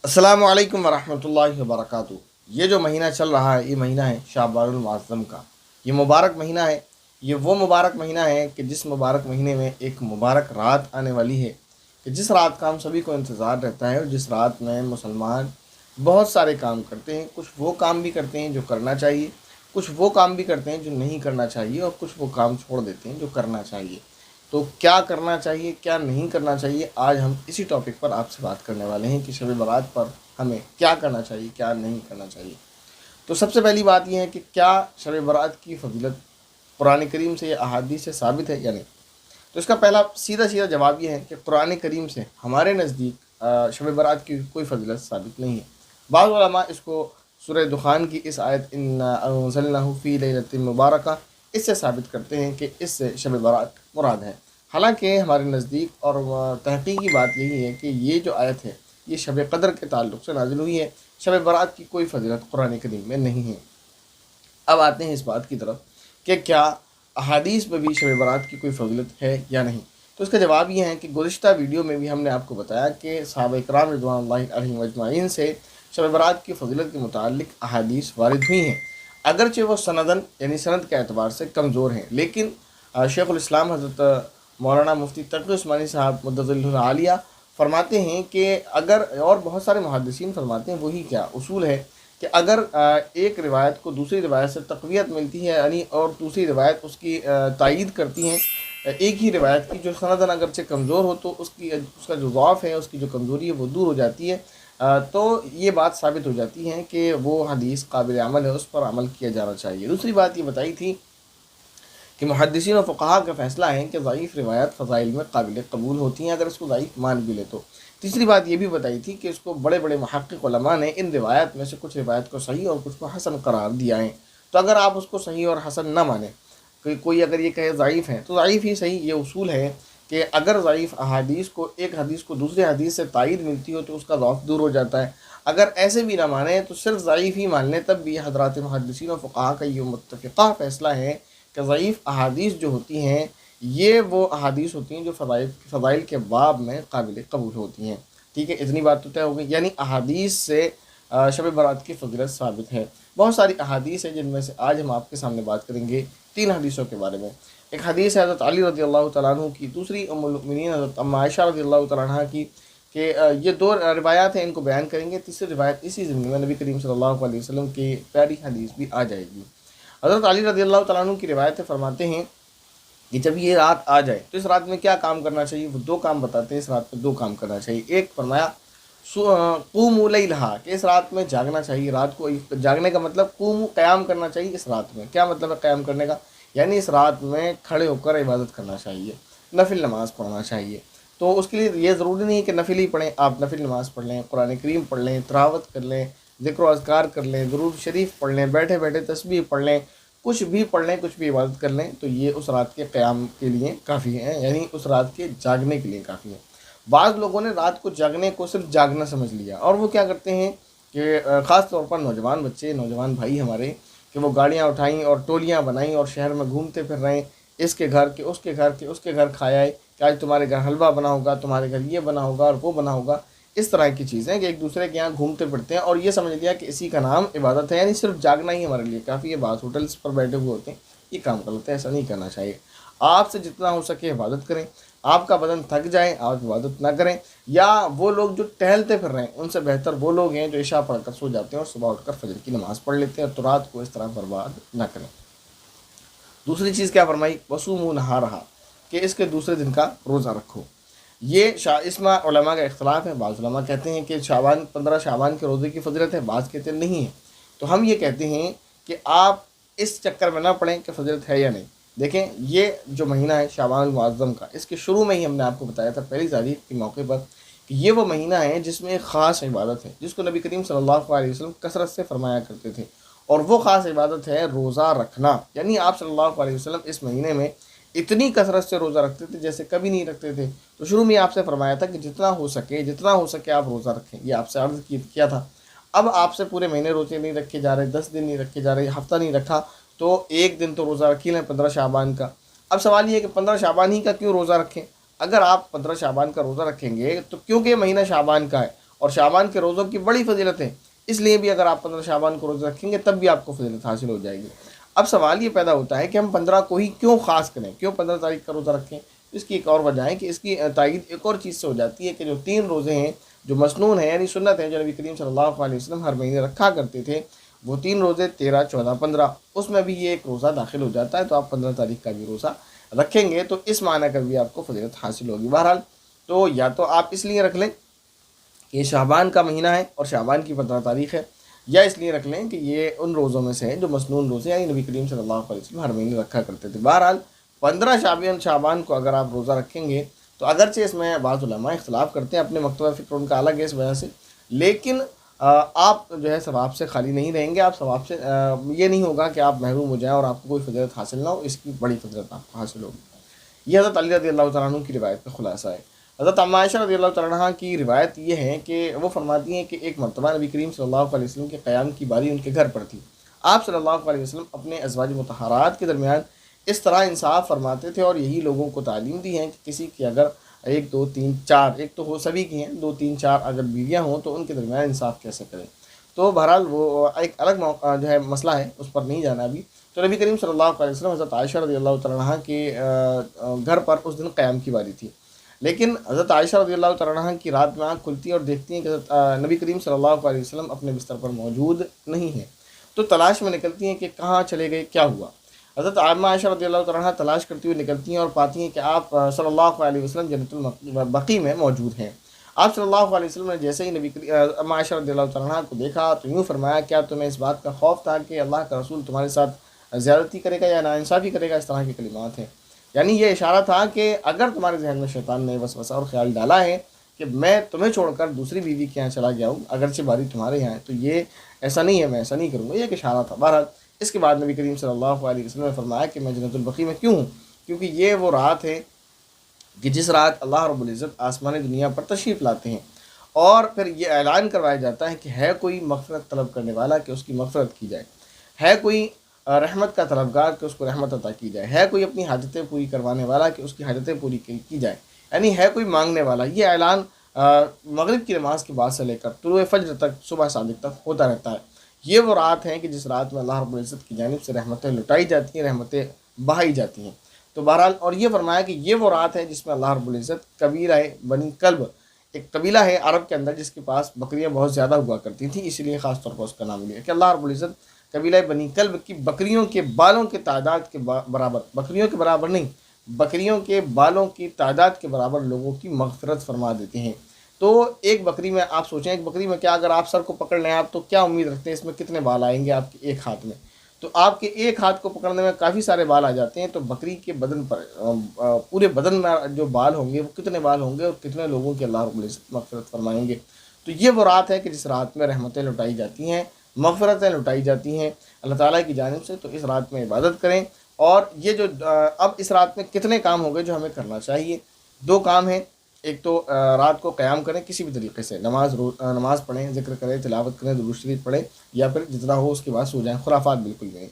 अस्सलामु अलैकुम वरहमतुल्लाहि वबरकातुहू। ये जो महीना चल रहा है ये महीना है शाबानुल मुअज़्ज़म का। ये मुबारक महीना है। ये वो मुबारक महीना है कि जिस मुबारक महीने में एक मुबारक रात आने वाली है, कि जिस रात का हम सभी को इंतज़ार रहता है और जिस रात में मुसलमान बहुत सारे काम करते हैं। कुछ वो काम भी करते हैं जो करना चाहिए, कुछ वो काम भी करते हैं जो नहीं करना चाहिए, और कुछ वो काम छोड़ देते हैं जो करना चाहिए। तो क्या करना चाहिए क्या नहीं करना चाहिए, आज हम इसी टॉपिक पर आपसे बात करने वाले हैं कि शब बारात पर हमें क्या करना चाहिए क्या नहीं करना चाहिए। तो सबसे पहली बात यह है कि क्या शब बारात की फजीलत कुरान करीम से या अहादीस से साबित है या नहीं। तो इसका पहला सीधा सीधा जवाब यह है कि कुरान करीम से हमारे नज़दीक शब बारात की कोई फजीलत साबित नहीं है। बाज़ उलमा इसको सूरह दुखान की इस आयत इन्ना अंज़लनाहु फ़ी लैलतिन मुबारका, इससे साबित करते हैं कि इससे शब बारात मुराद है। हालांकि हमारे नज़दीक और तहक़ीक़ी बात यही है कि ये जो आयत है ये शब क़द्र के ताल्लुक़ से नाज़िल हुई है। शब बारात की कोई फजीलत कुरान करीम में नहीं है। अब आते हैं इस बात की तरफ कि क्या अहादीस में भी शब बारात की कोई फजीलत है या नहीं। तो इसका जवाब ये है कि गुज़िश्ता वीडियो में भी हमने आपको बताया कि सहाबा किराम रिज़वानुल्लाहि अलैहिम अजमाइन से शब बारात की फजीलत के मुतालिक अहादीस वारिद हुई हैं, अगरचे वो सनदन यानी सनद के एतबार से कमज़ोर हैं। लेकिन शेखुल इस्लाम हज़रत मौलाना मुफ्ती तक़ी उस्मानी साहब मुद्दतुल आलिया फरमाते हैं कि अगर, और बहुत सारे मुहद्दिसीन फरमाते हैं वही क्या उसूल है कि अगर एक रिवायत को दूसरी रिवायत से तक़वियत मिलती है यानी और दूसरी रिवायत उसकी तायीद करती हैं एक ही रिवायत की, जो सनदन अगरचे कमज़ोर हो तो उसका जो ज़ौफ़ है, उसकी जो कमज़ोरी है वो दूर हो जाती है। तो ये बात साबित हो जाती है कि वो हदीस काबिल अमल है, उस पर अमल किया जाना चाहिए। दूसरी बात ये बताई थी कि मुहद्दिसीन और फ़ुक़हा का फ़ैसला है कि ज़ईफ़ रिवायत फ़ज़ाइल में काबिल कबूल होती हैं अगर इसको ज़ईफ़ मान भी ले तो। तीसरी बात ये भी बताई थी कि इसको बड़े बड़े मुहक़्क़िक़ उलमा ने इन रिवायत में से कुछ रिवायत को सही और कुछ को हसन करार दिया है। तो अगर आप उसको सही और हसन ना माने, कोई अगर ये कहे ज़ईफ़ है तो ज़ईफ़ ही सही। ये उसूल है कि अगर ज़ईफ़ अहादीस को एक हदीस को दूसरे हदीस से तायीद मिलती हो तो उसका ज़ौफ़ दूर हो जाता है। अगर ऐसे भी ना माने तो सिर्फ ज़ईफ़ ही मान लें, तब भी हज़रात मुहद्दिसीन और फ़ुक़हा का ये मुत्तफ़िक़ा फ़ैसला है कि ज़ईफ़ अहादीस जो होती हैं ये वो अहादीस होती हैं जो फ़ज़ाइल के बाब में काबिल कबूल होती हैं। ठीक है, इतनी बात तो तय हो गई, यानी अहादीस से शब बारात की फ़जीलत साबित है। बहुत सारी अहादीस हैं जिनमें से आज हम आपके सामने बात करेंगे 3 हदीसों के बारे में। एक हदीस है हज़रत अली रज़ियल्लाहु तआला अन्हु की, दूसरी उम्मुल मोमिनीन हज़रत अम्मा आयशा रज़ियल्लाहु तआला अन्हा की, कि ये 2 रिवायात हैं, इनको बयान करेंगे। तीसरी रिवायत इसी ज़िम्मे में नबी करीम सल्लल्लाहु अलैहि वसल्लम की प्यारी हदीस भी आ जाएगी। हज़रत अली रज़ियल्लाहु तआला अन्हु की रिवायत फरमाते हैं कि जब ये रात आ जाए तो इस रात में क्या काम करना चाहिए। वो 2 काम बताते हैं, इस रात में 2 काम करना चाहिए। एक फरमाया क़ूमू लैलहा, कि इस रात में जागना चाहिए। रात को जागने का मतलब क़ूमू क़याम करना चाहिए। इस रात में क्या मतलब है क़याम करने का, यानी इस रात में खड़े होकर इबादत करना चाहिए, नफिल नमाज़ पढ़ना चाहिए। तो उसके लिए ये ज़रूरी नहीं है कि नफिल ही पढ़ें, आप नफिल नमाज़ पढ़ लें, कुरान करीम पढ़ लें, तिलावत कर लें, ज़िक्र व अज़कार कर लें, दुरूद शरीफ पढ़ लें, बैठे बैठे तस्बीह पढ़ लें, कुछ भी पढ़ लें, कुछ भी इबादत कर लें, तो ये उस रात के क़याम के लिए काफ़ी है, यानी उस रात के जागने के लिए काफ़ी है। बाज़ लोगों ने रात को जागने को सिर्फ जागना समझ लिया, और वो क्या करते हैं कि ख़ास तौर पर नौजवान बच्चे, नौजवान भाई हमारे, कि वो गाड़ियाँ उठाई और टोलियाँ बनाई और शहर में घूमते फिर रहे, इसके घर के उसके घर के उसके घर खाया है कि आज तुम्हारे घर हलवा बना होगा, तुम्हारे घर ये बना होगा और वो बना होगा। इस तरह की चीज़ें कि एक दूसरे के यहाँ घूमते फिरते हैं और ये समझ लिया कि इसी का नाम इबादत है, यानी सिर्फ जागना ही हमारे लिए काफ़ी है। बात होटल्स पर बैठे हुए होते हैं, ये काम गलत है, ऐसा नहीं करना चाहिए। आपसे जितना हो सके इबादत करें। आपका बदन थक जाए आप इबादत ना करें, या वो लोग जो टहलते फिर रहे हैं उनसे बेहतर वो लोग हैं जो इशा पढ़कर सो जाते हैं और सुबह उठकर फजर की नमाज़ पढ़ लेते हैं। तो रात को इस तरह बर्बाद ना करें। दूसरी चीज़ क्या फरमाई, वसूमू नहारहा, कि इसके दूसरे दिन का रोज़ा रखो। ये इसमें उलमा का इख्तलाफ है। बाज़ उलमा कहते हैं कि शाबान 15 शाबान के रोज़े की फजरत है, बाज़ कहते हैं नहीं है। तो हम ये कहते हैं कि आप इस चक्कर में ना पड़ें कि फजरत है या नहीं। देखें, ये जो महीना है शाबानुल मुअज़्ज़म का, इसके शुरू में ही हमने आपको बताया था पहली तारीख के मौके पर कि ये वो महीना है जिसमें एक ख़ास इबादत है जिसको नबी करीम सल्लल्लाहु अलैहि वसल्लम कसरत से फरमाया करते थे, और वो ख़ास इबादत है रोज़ा रखना। यानी आप सल्लल्लाहु अलैहि वसल्लम इस महीने में इतनी कसरत से रोज़ा रखते थे जैसे कभी नहीं रखते थे। तो शुरू में आपसे फरमाया था कि जितना हो सके आप रोज़ा रखें, ये आपसे अर्ज़ किया था। अब आपसे पूरे महीने रोज़े नहीं रखे जा रहे, 10 दिन नहीं रखे जा रहे, हफ़्ता नहीं रखा, तो एक दिन तो रोज़ा रख ही लें 15 शाबान का। अब सवाल ये है कि 15 शाबान ही का क्यों रोज़ा रखें। अगर आप 15 शाबान का रोज़ा रखेंगे तो क्योंकि महीना शाबान का है اور شعبان کے روزوں کی بڑی فضیلت ہے، اس لیے بھی اگر آپ 15 شعبان کو روزہ رکھیں گے تب بھی آپ کو فضیلت حاصل ہو جائے گی۔ اب سوال یہ پیدا ہوتا ہے کہ ہم 15 کو ہی کیوں خاص کریں، کیوں 15 تاریخ کا روزہ رکھیں؟ اس کی ایک اور وجہ ہے کہ اس کی تائید ایک اور چیز سے ہو جاتی ہے کہ جو 3 روزے ہیں جو مسنون ہیں یعنی سنت ہیں جو نبی کریم صلی اللہ علیہ وسلم ہر مہینے رکھا کرتے تھے، وہ 3 روزے 13، 14، 15، اس میں بھی یہ ایک روزہ داخل ہو جاتا ہے، تو آپ 15 تاریخ کا بھی روزہ رکھیں گے تو اس معنی کا بھی آپ کو فضیلت حاصل ہوگی۔ بہرحال تو یا تو آپ اس لیے رکھ لیں کہ یہ شعبان کا مہینہ ہے اور شعبان کی 15 تاریخ ہے، یا اس لیے رکھ لیں کہ یہ ان روزوں میں سے ہیں جو مسنون روزے یعنی نبی کریم صلی اللہ علیہ وسلم ہر مہینے رکھا کرتے تھے۔ بہرحال 15 شعبان کو اگر آپ روزہ رکھیں گے تو اگرچہ اس میں بعض علماء اختلاف کرتے ہیں، اپنے مکتبہ فکر ان کا الگ ہے اس وجہ سے، لیکن آپ جو ہے ثواب سے خالی نہیں رہیں گے، آپ ثواب سے یہ نہیں ہوگا کہ آپ محروم ہو جائیں اور آپ کو کوئی فضیلت حاصل نہ ہو، اس کی بڑی فضیلت آپ کو حاصل ہوگی۔ یہ حضرت علی رضی اللہ تعالیٰ عنہ کی روایت کا خلاصہ ہے۔ حضرت عمہ عائشہ رضی اللہ تعالیٰ عنہ کی روایت یہ ہے کہ وہ فرماتی ہیں کہ ایک مرتبہ نبی کریم صلی اللہ علیہ وسلم کے قیام کی باری ان کے گھر پر تھی۔ آپ صلی اللہ علیہ وسلم اپنے ازواج مطہرات کے درمیان اس طرح انصاف فرماتے تھے اور یہی لوگوں کو تعلیم دی ہے کہ کسی کی اگر 1، 2، 3، 4، ایک تو ہو سبھی کی ہیں، 2، 3، 4 اگر بیویاں ہوں تو ان کے درمیان انصاف کیسے کریں۔ تو بہرحال وہ ایک الگ جو ہے مسئلہ ہے، اس پر نہیں جانا ابھی۔ تو نبی کریم صلی اللہ علیہ وسلم حضرت عائشہ رضی اللہ تعالیٰ عنہ کے گھر پر اس دن قیام کی باری تھی، لیکن حضرت عائشہ رضی اللہ تعالیٰ عنہ کی رات میں آنکھ کھلتی ہے اور دیکھتی ہیں کہ حضرت نبی کریم صلی اللہ علیہ وسلم اپنے بستر پر موجود نہیں ہیں، تو تلاش میں نکلتی ہیں کہ کہاں چلے گئے، کیا ہوا۔ حضرت عامہ عائشہ رضی اللہ تعالیٰ عنہ تلاش کرتی ہوئی نکلتی ہیں اور پاتی ہیں کہ آپ صلی اللہ علیہ وسلم جنت البقیع میں موجود ہیں۔ آپ صلی اللہ علیہ وسلم نے جیسے ہی عامہ عائشہ رضی اللہ تعالیٰ عنہ کو دیکھا تو یوں فرمایا، کیا تمہیں اس بات کا خوف تھا کہ اللہ کا رسول تمہارے ساتھ زیادتی کرے گا یا ناانصافی کرے گا؟ اس طرح کے کلمات ہیں، یعنی یہ اشارہ تھا کہ اگر تمہارے ذہن میں شیطان نے وسوسہ اور خیال ڈالا ہے کہ میں تمہیں چھوڑ کر دوسری بیوی کے یہاں چلا گیا ہوں اگرچہ باری تمہارے یہاں ہے، تو یہ ایسا نہیں ہے، میں ایسا نہیں کروں گا، یہ ایک اشارہ تھا۔ بہرحال اس کے بعد نبی کریم صلی اللہ علیہ وسلم نے فرمایا کہ میں جنت البقیع میں کیوں ہوں، کیونکہ یہ وہ رات ہے کہ جس رات اللہ رب العزت آسمان دنیا پر تشریف لاتے ہیں اور پھر یہ اعلان کروایا جاتا ہے کہ ہے کوئی مغفرت طلب کرنے والا کہ اس کی مغفرت کی جائے، ہے کوئی رحمت کا طلبگار کہ اس کو رحمت عطا کی جائے، ہے کوئی اپنی حاجتیں پوری کروانے والا کہ اس کی حاجتیں پوری کی جائے، یعنی ہے کوئی مانگنے والا۔ یہ اعلان مغرب کی نماز کے بعد سے لے کر طلوع فجر تک، صبح صادق تک ہوتا رہتا ہے۔ یہ وہ رات ہے کہ جس رات میں اللہ رب العزت کی جانب سے رحمتیں لٹائی جاتی ہیں، رحمتیں بہائی جاتی ہیں۔ تو بہرحال اور یہ فرمایا کہ یہ وہ رات ہے جس میں اللہ رب العزت قبیلہ بنی کلب، ایک قبیلہ ہے عرب کے اندر جس کے پاس بکریاں بہت زیادہ ہوا کرتی تھیں، اسی لیے خاص طور پر اس کا نام لیا کہ اللہ رب العزت قبیلہ بنی کلب کی بکریوں کے بالوں کے تعداد کے برابر، بکریوں کے برابر نہیں، بکریوں کے بالوں کی تعداد کے برابر لوگوں کی مغفرت فرما دیتے ہیں۔ تو ایک بکری میں آپ سوچیں، ایک بکری میں کیا اگر آپ سر کو پکڑ لیں آپ تو کیا امید رکھتے ہیں اس میں کتنے بال آئیں گے آپ کے ایک ہاتھ میں؟ تو آپ کے ایک ہاتھ کو پکڑنے میں کافی سارے بال آ جاتے ہیں، تو بکری کے بدن پر پورے بدن میں جو بال ہوں گے وہ کتنے بال ہوں گے اور کتنے لوگوں کی اللہ رب العزت مغفرت فرمائیں گے۔ تو یہ وہ رات ہے کہ جس رات میں رحمتیں لٹائی جاتی ہیں، مغفرتیں لٹائی جاتی ہیں اللہ تعالیٰ کی جانب سے۔ تو اس رات میں عبادت کریں، اور یہ جو اب اس رات میں کتنے کام ہو گئے جو ہمیں کرنا چاہیے؟ 2 کام ہیں، ایک تو رات کو قیام کریں کسی بھی طریقے سے، نماز پڑھیں، ذکر کریں، تلاوت کریں، درود شریف پڑھیں، یا پھر جتنا ہو اس کے بعد سو جائیں، خرافات بالکل نہیں۔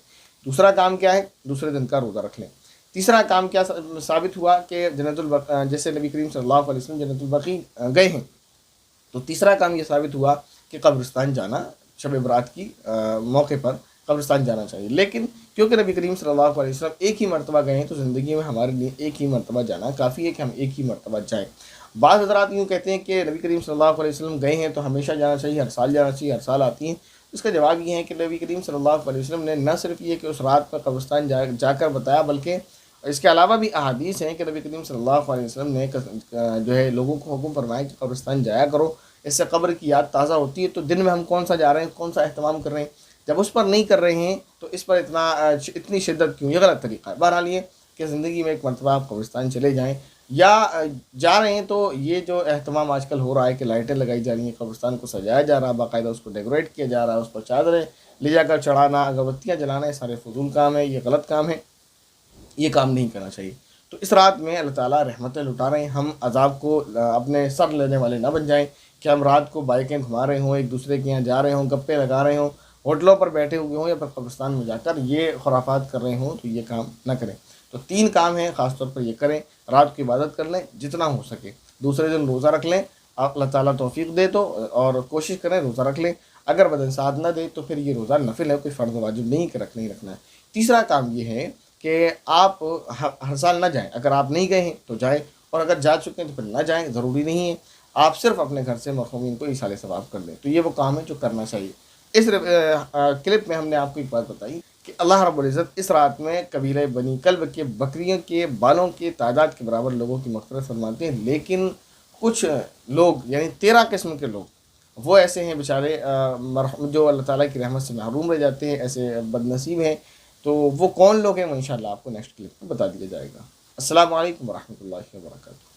دوسرا کام کیا ہے؟ دوسرے دن کا روزہ رکھ لیں۔ تیسرا کام کیا ثابت ہوا کہ جیسے نبی کریم صلی اللہ علیہ وسلم جنت البقیع گئے ہیں، تو تیسرا کام یہ ثابت ہوا کہ قبرستان جانا، شب برات کی موقع پر قبرستان جانا چاہیے۔ لیکن کیونکہ نبی کریم صلی اللہ علیہ وسلم ایک ہی مرتبہ گئے ہیں تو زندگی میں ہمارے لیے ایک ہی مرتبہ جانا کافی ہے کہ ہم ایک ہی مرتبہ جائیں۔ بعض حضرات یوں کہتے ہیں کہ نبی کریم صلی اللہ علیہ وسلم گئے ہیں تو ہمیشہ جانا چاہیے، ہر سال جانا چاہیے، ہر سال آتی ہیں۔ اس کا جواب یہ ہے کہ نبی کریم صلی اللہ علیہ وسلم نے نہ صرف یہ کہ اس رات میں قبرستان جا کر بتایا، بلکہ اس کے علاوہ بھی احادیث ہیں کہ نبی کریم صلی اللہ علیہ وسلم نے جو ہے لوگوں کو حکم فرمایا کہ قبرستان جایا کرو، اس سے قبر کی یاد تازہ ہوتی ہے۔ تو دن میں ہم کون سا جا رہے ہیں، کون سا اہتمام کر رہے ہیں؟ جب اس پر نہیں کر رہے ہیں تو اس پر اتنی شدت کیوں؟ یہ غلط طریقہ ہے۔ بہرحال یہ کہ زندگی میں ایک مرتبہ آپ قبرستان چلے جائیں، یا جا رہے ہیں تو یہ جو اہتمام آج کل ہو رہا ہے کہ لائٹیں لگائی جا رہی ہیں، قبرستان کو سجایا جا رہا ہے، باقاعدہ اس کو ڈیکوریٹ کیا جا رہا ہے، اس پر چادریں لے جا کر چڑھانا، اگربتیاں جلانا، یہ سارے فضول کام ہے، یہ غلط کام ہے، یہ کام نہیں کرنا چاہیے۔ تو اس رات میں اللہ تعالیٰ رحمتیں لٹا رہے ہیں، ہم عذاب کو اپنے سر لینے والے نہ بن جائیں کہ ہم رات کو بائکیں گھما رہے ہوں، ایک دوسرے کے یہاں جا رہے ہوں، گپے لگا رہے ہوں، ہوٹلوں پر بیٹھے ہوئے ہوں، یا پھر قبرستان میں جا کر یہ خرافات کر رہے ہوں، تو یہ کام نہ کریں۔ تو 3 کام ہیں، خاص طور پر یہ کریں، رات کی عبادت کر لیں جتنا ہو سکے، دوسرے دن روزہ رکھ لیں، اللہ ताला तौफीक दे तो और कोशिश करें रोज़ा रख लें। अगर बदन साथ ना दे तो फिर ये रोज़ा नफिल है, कोई फ़र्ज़ वाजिब नहीं कि रखना ही रखना है। तीसरा काम ये है कि आप हर साल ना जाएं। अगर आप नहीं गए हैं तो जाएं, और अगर जा चुके हैं तो फिर ना जाएं, ज़रूरी नहीं है। आप सिर्फ अपने घर से मरहूमीन को ईसाले सवाब कर दें, तो ये वो काम है जो करना चाहिए। इस क्लिप में हमने आपको एक बात बताई कि अल्लाह रब्बुल इज़्ज़त इस रात में कबीले बनी कल्ब के बकरियों के बालों के तादाद के बराबर लोगों की मग़फ़िरत फरमाते हैं, लेकिन कुछ लोग यानी 13 किस्म के लोग वो ऐसे हैं बेचारे जो अल्लाह ताला की रहमत से महरूम रह जाते हैं, ऐसे बदनसीब हैं। तो वो कौन लोग हैं वो इंशाअल्लाह आपको नेक्स्ट क्लिप में बता दिया जाएगा। अस्सलामु अलैकुम वरहमतुल्लाहि वबरकातुहू।